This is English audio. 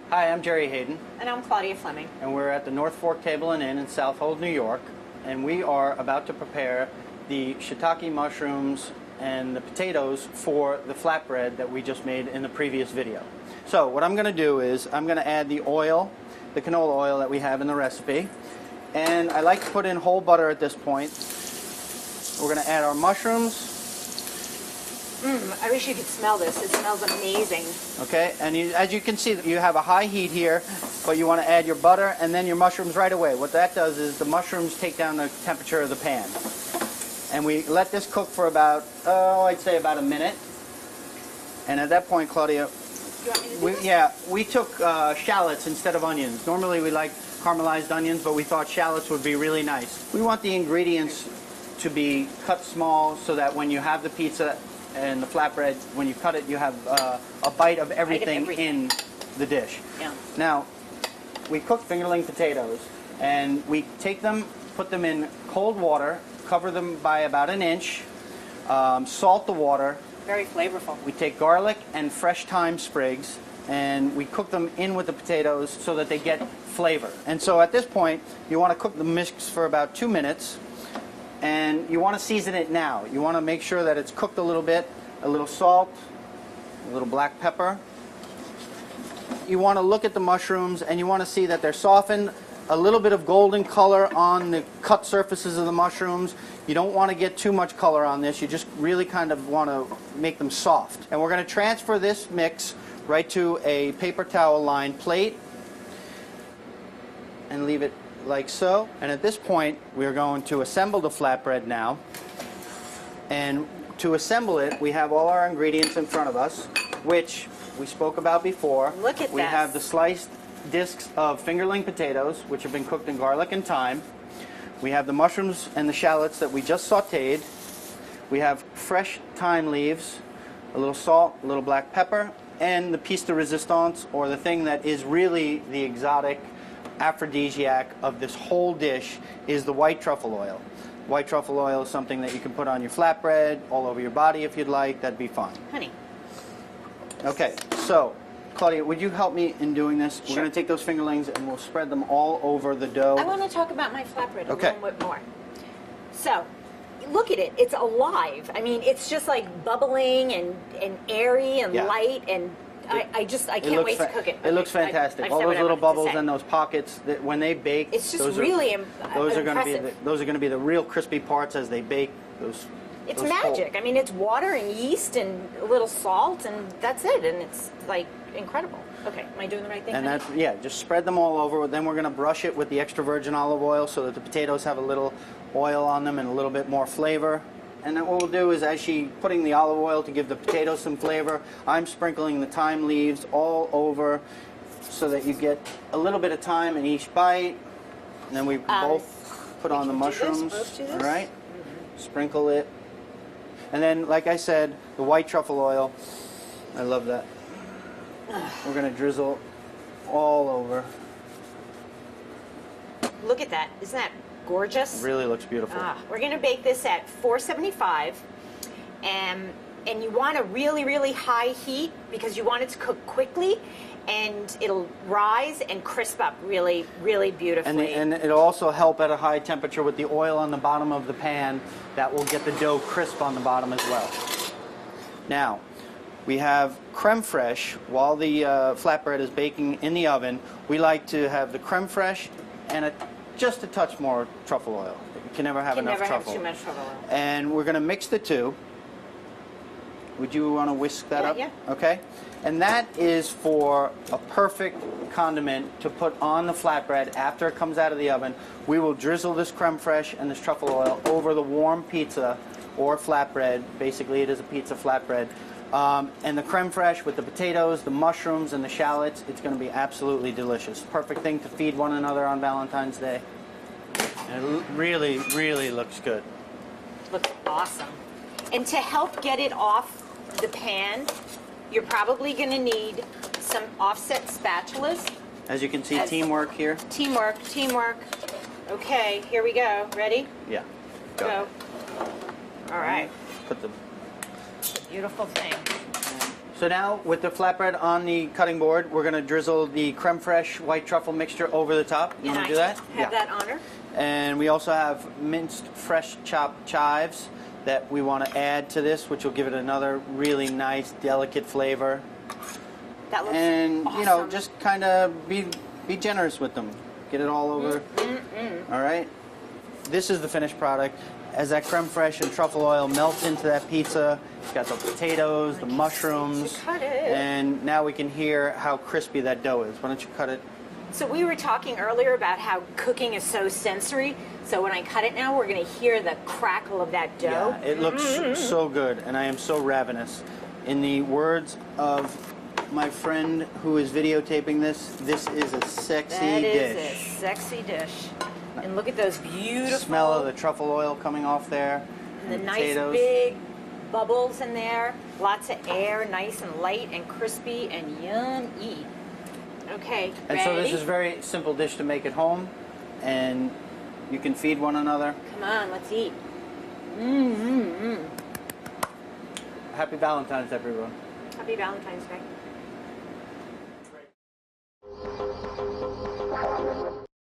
Hi, I'm Gerry Hayden. And I'm Claudia Fleming. And we're at the North Fork Table and Inn in Southold, New York. And we are about to prepare the shiitake mushrooms and the potatoes for the flatbread that we just made in the previous video. So what I'm going to do is I'm going to add the oil, the canola oil that we have in the recipe. And I like to put in whole butter at this point. We're going to add our mushrooms. I wish you could smell this. It smells amazing. Okay, and as you can see, you have a high heat here, but you want to add your butter and then your mushrooms right away. What that does is the mushrooms take down the temperature of the pan. And we let this cook for about, I'd say about a minute. And at that point, Claudia, You want me to do this? we took shallots instead of onions. Normally we like caramelized onions, but we thought shallots would be really nice. We want the ingredients to be cut small so that when you have the pizza and the flatbread, when you cut it, you have a bite of everything in the dish. Yeah. Now, we cook fingerling potatoes, and we take them, put them in cold water, cover them by about an inch, salt the water. Very flavorful. We take garlic and fresh thyme sprigs, and we cook them in with the potatoes so that they get flavor. And so at this point, you want to cook the mix for about 2 minutes. And you want to season it now. You want to make sure that it's cooked a little bit, a little salt, a little black pepper. You want to look at the mushrooms and you want to see that they're softened, a little bit of golden color on the cut surfaces of the mushrooms. You don't want to get too much color on this. You just really kind of want to make them soft. And we're going to transfer this mix right to a paper towel lined plate and leave it like so. And at this point, we're going to assemble the flatbread now. And to assemble it, we have all our ingredients in front of us, which we spoke about before. Look at We this. have the sliced discs of fingerling potatoes, which have been cooked in garlic and thyme. We have the mushrooms and the shallots that we just sauteed. We have fresh thyme leaves, a little salt, a little black pepper, and the piece de resistance, or the thing that is really the exotic aphrodisiac of this whole dish, is the white truffle oil. White truffle oil is something that you can put on your flatbread, all over your body if you'd like. That'd be fine. Honey. Okay, so Claudia, would you help me in doing this? Sure. We're going to take those fingerlings and we'll spread them all over the dough. I want to talk about my flatbread a Okay. little bit more. So, look at it. It's alive. I mean, it's just like bubbling and airy and Yeah. light, and I can't wait to cook it. It looks Okay, fantastic. I've All said those what I little wanted to bubbles say. and those pockets, that when they bake, It's just those really those are going to be impressive. those are going to be the real crispy parts as they bake. It's those magic. I mean, it's water and yeast and a little salt, and that's it. And it's like incredible. Okay, am I doing the right thing? And honey? just spread them all over. Then we're going to brush it with the extra virgin olive oil so that the potatoes have a little oil on them and a little bit more flavor. And then what we'll do is, as she's putting the olive oil to give the potatoes some flavor, I'm sprinkling the thyme leaves all over so that you get a little bit of thyme in each bite. And then we both put on the mushrooms. Both do this? All right? Sprinkle it. And then, like I said, the white truffle oil. I love that. We're going to drizzle all over. Look at that. Isn't that gorgeous? It really looks beautiful. We're going to bake this at 475, and you want a really, really high heat because you want it to cook quickly, and it'll rise and crisp up really, really beautifully. And it'll also help at a high temperature with the oil on the bottom of the pan. That will get the dough crisp on the bottom as well. Now, we have creme fraiche. While the flatbread is baking in the oven, we like to have the creme fraiche and just a touch more truffle oil. You can never have enough truffle. Have too much truffle oil. And we're going to mix the two. Would you want to whisk that up? Yeah. Okay. And that is for a perfect condiment to put on the flatbread after it comes out of the oven. We will drizzle this creme fraiche and this truffle oil over the warm pizza or flatbread. Basically, it is a pizza flatbread. And the creme fraiche with the potatoes, the mushrooms, and the shallots, it's going to be absolutely delicious. Perfect thing to feed one another on Valentine's Day. And it really, really looks good. Looks awesome. And to help get it off the pan, you're probably going to need some offset spatulas. As you can see, teamwork here. Teamwork, teamwork. Okay, here we go. Ready? Yeah. Go. All right. Put the Beautiful thing. So now, with the flatbread on the cutting board, we're going to drizzle the creme fraiche white truffle mixture over the top. You want to do that? Have that honor. And we also have minced fresh chopped chives that we want to add to this, which will give it another really nice, delicate flavor. That looks and awesome. you know, just kind of be generous with them. Get it all over. All right. This is the finished product. As that creme fraiche and truffle oil melts into that pizza, it's got the potatoes, the mushrooms, and now we can hear how crispy that dough is. Why don't you cut it? So we were talking earlier about how cooking is so sensory. So when I cut it now, we're going to hear the crackle of that dough. Yeah, it looks so good, and I am so ravenous. In the words of my friend who is videotaping this is a sexy dish. That is a sexy dish. And look at those beautiful... Smell of the truffle oil coming off there. And the nice potatoes. big bubbles in there. Lots of air, nice and light and crispy and yummy. Okay, And ready? so this is a very simple dish to make at home, and you can feed one another. Come on, let's eat. Happy Valentine's, everyone. Happy Valentine's Day.